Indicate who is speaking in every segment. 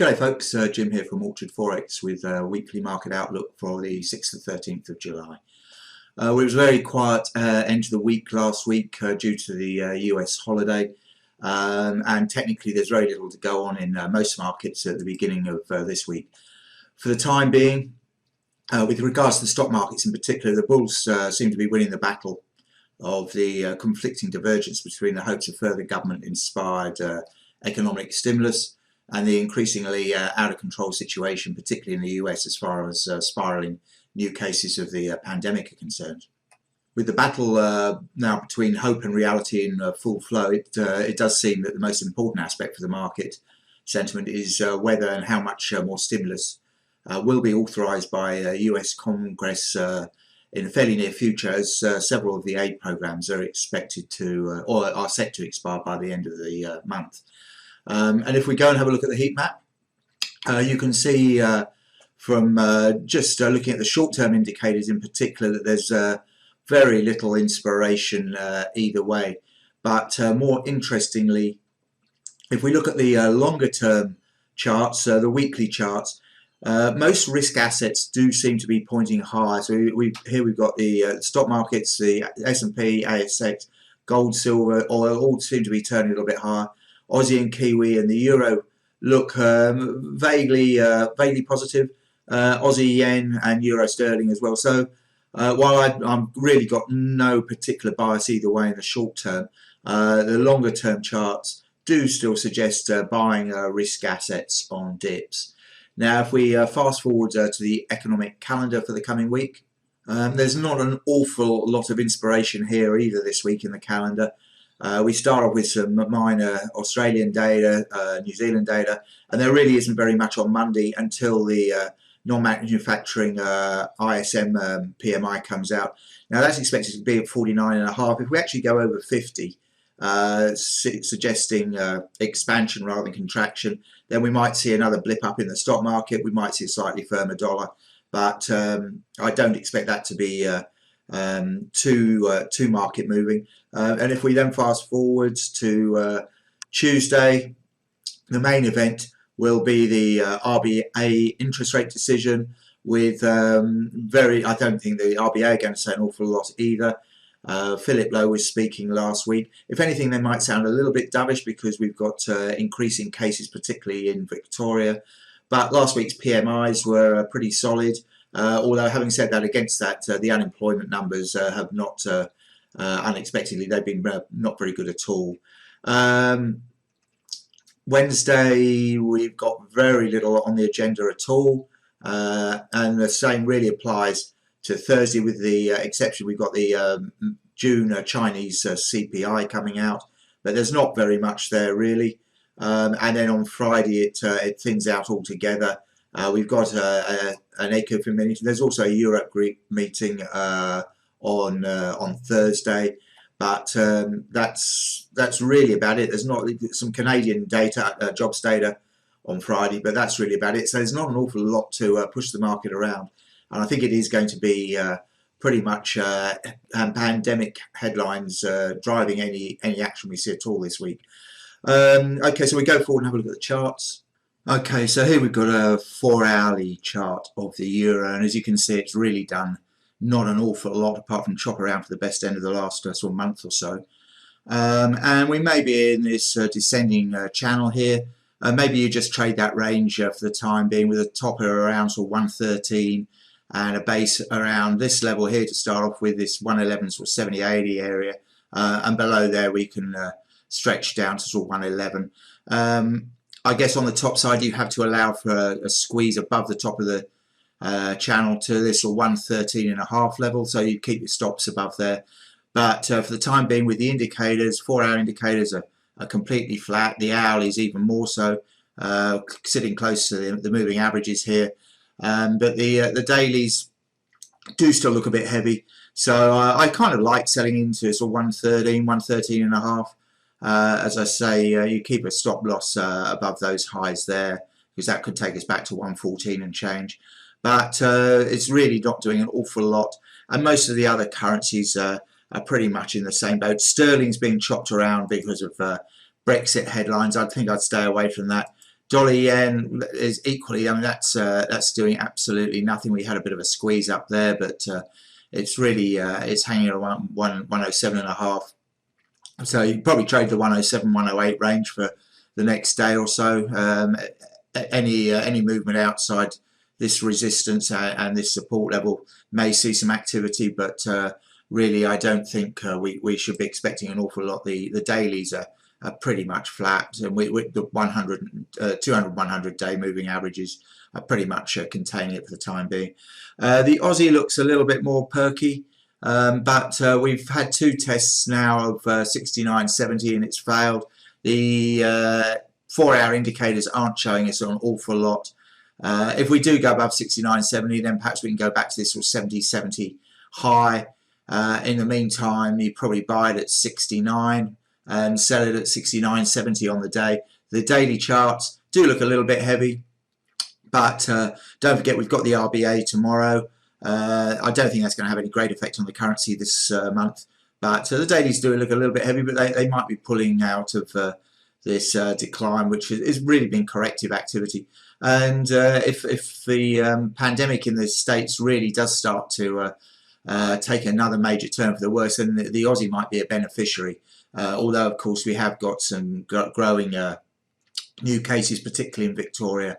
Speaker 1: G'day folks, Jim here from Orchard Forex with a weekly market outlook for the 6th to 13th of July. It was a very quiet end to the week last week due to the US holiday, and technically there's very little to go on in most markets at the beginning of this week. For the time being, with regards to the stock markets in particular, the bulls seem to be winning the battle of the conflicting divergence between the hopes of further government-inspired economic stimulus and the increasingly out of control situation, particularly in the US, as far as spiralling new cases of the pandemic are concerned. With the battle now between hope and reality in full flow, it does seem that the most important aspect for the market sentiment is whether and how much more stimulus will be authorised by US Congress in the fairly near future, as several of the aid programs are expected to, or are set to expire by the end of the month. And if we go and have a look at the heat map, you can see from just looking at the short-term indicators in particular that there's very little inspiration either way. But more interestingly, if we look at the longer-term charts, the weekly charts, most risk assets do seem to be pointing higher. So here we've got the stock markets, the S&P, ASX, gold, silver, oil, all seem to be turning a little bit higher. Aussie and Kiwi and the Euro look vaguely positive. Aussie yen and Euro sterling as well. So while I've really got no particular bias either way in the short term, the longer term charts do still suggest buying risk assets on dips. Now, if we fast forward to the economic calendar for the coming week, there's not an awful lot of inspiration here either this week in the calendar. We start off with some minor Australian data, New Zealand data, and there really isn't very much on Monday until the non-manufacturing ISM PMI comes out. Now that's expected to be at 49.5. If we actually go over 50, suggesting expansion rather than contraction, then we might see another blip up in the stock market. We might see a slightly firmer dollar, but I don't expect that to be too market moving. And if we then fast forwards to Tuesday, the main event will be the RBA interest rate decision with I don't think the RBA are going to say an awful lot either. Philip Lowe was speaking last week. If anything, they might sound a little bit dovish because we've got increasing cases, particularly in Victoria. But last week's PMIs were pretty solid. Although having said that, against that, the unemployment numbers have not, unexpectedly, they've been not very good at all. Wednesday, we've got very little on the agenda at all. And the same really applies to Thursday, with the exception we've got the June Chinese CPI coming out. But there's not very much there, really. And then on Friday, it thins out altogether. We've got an ECOFIN meeting. There's also a Europe group meeting on Thursday, but that's really about it. There's not some Canadian data, jobs data on Friday, but that's really about it. So there's not an awful lot to push the market around, and I think it is going to be pretty much pandemic headlines driving any action we see at all this week. Okay, so we go forward and have a look at the charts. Okay, so here we've got a 4-hourly chart of the euro, and as you can see, it's really done not an awful lot apart from chop around for the best end of the last sort of month or so. And we may be in this descending channel here. Maybe you just trade that range for the time being, with a top around sort of 113 and a base around this level here to start off with, this 111 sort of 70-80 area, and below there we can stretch down to sort of 111. I guess on the top side you have to allow for a squeeze above the top of the channel to this or 113.5 level, so you keep your stops above there. But for the time being, with the indicators, 4-hour indicators are completely flat. The hourlies even more so, sitting close to the moving averages here. But the dailies do still look a bit heavy, so I kind of like selling into sort of 113, 113.5. As I say, you keep a stop loss above those highs there, because that could take us back to 114 and change. But it's really not doing an awful lot, and most of the other currencies are pretty much in the same boat. Sterling's being chopped around because of Brexit headlines. I think I'd stay away from that. Dollar yen is equally, I mean, that's doing absolutely nothing. We had a bit of a squeeze up there, but it's really it's hanging around 107.5. So you probably trade the 107, 108 range for the next day or so. Any movement outside this resistance and this support level may see some activity, but really I don't think we should be expecting an awful lot. The dailies are pretty much flat, and the 200, 100 day moving averages are pretty much containing it for the time being. The Aussie looks a little bit more perky, but we've had two tests now of 69.70 and it's failed. The 4-hour indicators aren't showing us an awful lot. If we do go above 69.70, then perhaps we can go back to this sort of 70 high. In the meantime, you probably buy it at 69 and sell it at 69.70 on the day. The daily charts do look a little bit heavy, but don't forget we've got the RBA tomorrow. I don't think that's going to have any great effect on the currency this month, but the dailies do look a little bit heavy, but they might be pulling out of this decline, which has really been corrective activity. And if the pandemic in the States really does start to take another major turn for the worse, then the Aussie might be a beneficiary. Although, of course, we have got some growing new cases, particularly in Victoria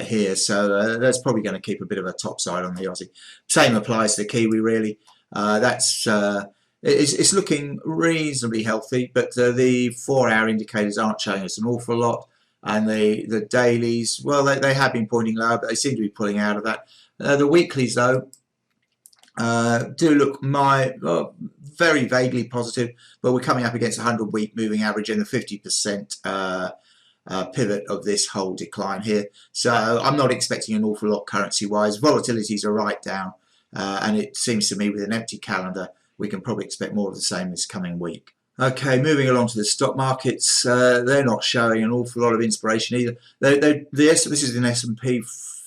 Speaker 1: here. So that's probably going to keep a bit of a top side on the Aussie. Same applies to the Kiwi, really. It's looking reasonably healthy, but the 4-hour indicators aren't showing us an awful lot. And the dailies, well, they have been pointing lower, but they seem to be pulling out of that. The weeklies, though, do look very vaguely positive, but we're coming up against a 100-week moving average and the 50% pivot of this whole decline here. So I'm not expecting an awful lot currency-wise. Volatilities are right down, and it seems to me with an empty calendar, we can probably expect more of the same this coming week. Okay, moving along to the stock markets, they're not showing an awful lot of inspiration either. This is an S&P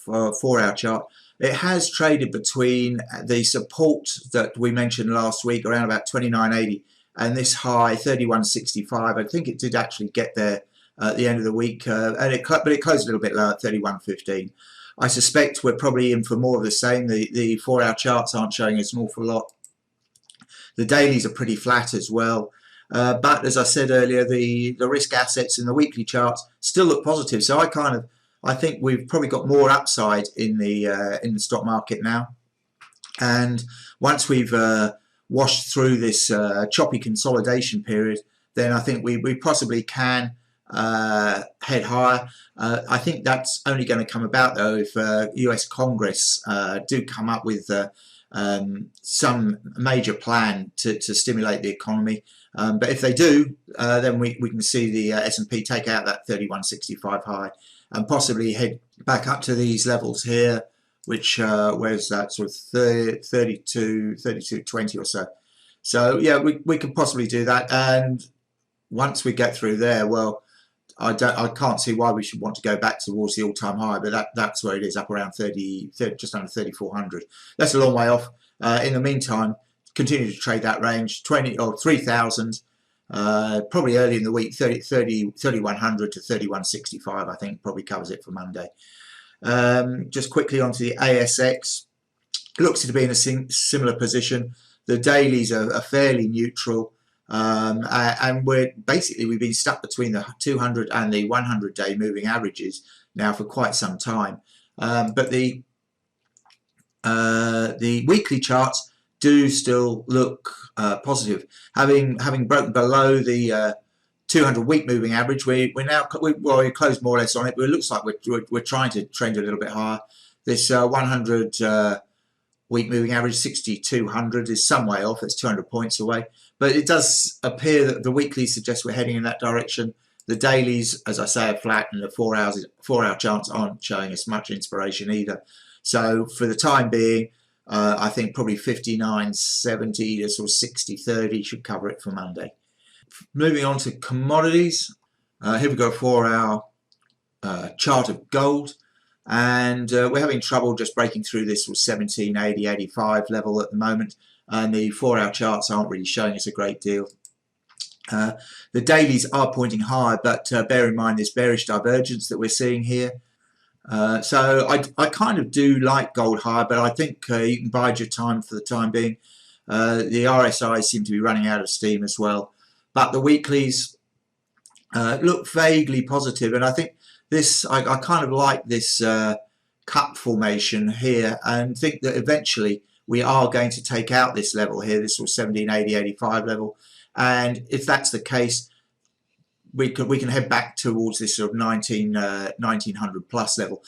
Speaker 1: 4-hour chart. It has traded between the support that we mentioned last week, around about 29.80, and this high 31.65. I think it did actually get there at the end of the week, but it closed a little bit lower at 31.15. I suspect we're probably in for more of the same. The 4-hour charts aren't showing us an awful lot. The dailies are pretty flat as well. But as I said earlier, the risk assets in the weekly charts still look positive. So I think we've probably got more upside in the stock market now. And once we've washed through this choppy consolidation period, then I think we possibly can head higher. I think that's only going to come about though if US Congress do come up with some major plan to stimulate the economy. But if they do, then we can see the S&P take out that 31.65 high and possibly head back up to these levels here, which where's that, sort of 32.20 or so. So yeah, we could possibly do that, and once we get through there, well, I can't see why we should want to go back towards the all-time high, but that's where it is, up around 30, just under 3,400. That's a long way off. In the meantime, continue to trade that range, 3,000. Probably early in the week, 3,100 to 3,165, I think, probably covers it for Monday. Just quickly onto the ASX. Looks to be in a similar position. The dailies are fairly neutral. And we've been stuck between the 200 and the 100 day moving averages now for quite some time. But the weekly charts do still look positive. Having broken below the 200 week moving average, we closed more or less on it, but it looks like we're trying to trend a little bit higher. This 100 week moving average 6,200 is some way off. It's 200 points away, but it does appear that the weekly suggests we're heading in that direction. The dailies, as I say, are flat, and the 4-hour charts aren't showing us much inspiration either. So for the time being, I think probably 59.70 to sort of 60.30 should cover it for Monday. Moving on to commodities, here we've got a 4-hour chart of gold, and we're having trouble just breaking through this sort of 1780, 85 level at the moment, and the 4-hour charts aren't really showing us a great deal. The dailies are pointing higher, but bear in mind this bearish divergence that we're seeing here. So I kind of do like gold higher, but I think you can bide your time for the time being. The RSIs seem to be running out of steam as well, but the weeklies look vaguely positive, and I think this I kind of like this cup formation here, and think that eventually we are going to take out this level here, this was 1780-85 level, and if that's the case, we can head back towards this sort of 1900 plus level.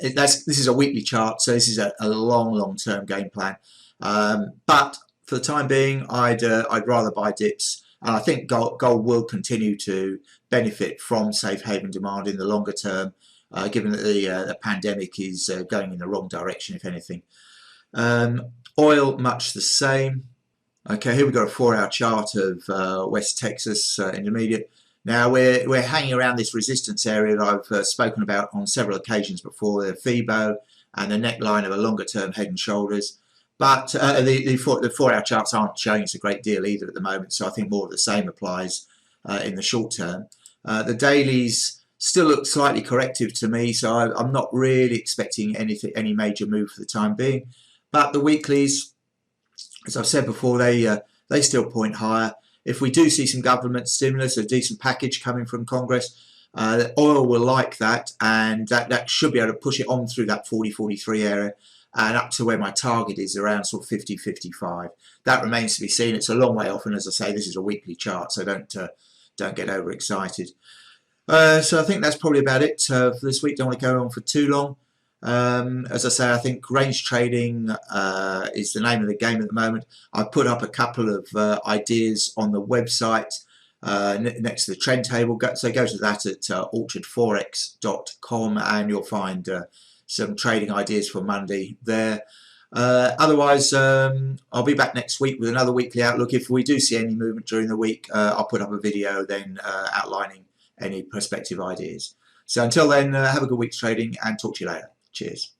Speaker 1: This is a weekly chart, so this is a long term game plan. But for the time being, I'd rather buy dips, and I think gold will continue to benefit from safe haven demand in the longer term, given that the pandemic is going in the wrong direction, if anything. Oil, much the same. Okay, here we've got a 4-hour chart of West Texas Intermediate. Now we're hanging around this resistance area that I've spoken about on several occasions before, the FIBO and the neckline of a longer term head and shoulders. But the 4-hour charts aren't showing us a great deal either at the moment, so I think more of the same applies in the short term. The dailies still look slightly corrective to me, so I'm not really expecting any major move for the time being. But the weeklies, as I've said before, they still point higher. If we do see some government stimulus, a decent package coming from Congress, oil will like that, and that should be able to push it on through that 40-43 area and up to where my target is, around sort of 50-55. That remains to be seen. It's a long way off, and as I say, this is a weekly chart, so don't get overexcited. So I think that's probably about it for this week. Don't want to go on for too long. As I say, I think range trading is the name of the game at the moment. I've put up a couple of ideas on the website next to the trend table. So go to that at althouhg.com, and you'll find some trading ideas for Monday there. Otherwise, I'll be back next week with another weekly outlook. If we do see any movement during the week, I'll put up a video then outlining any prospective ideas. So until then, have a good week's trading, and talk to you later. Cheers.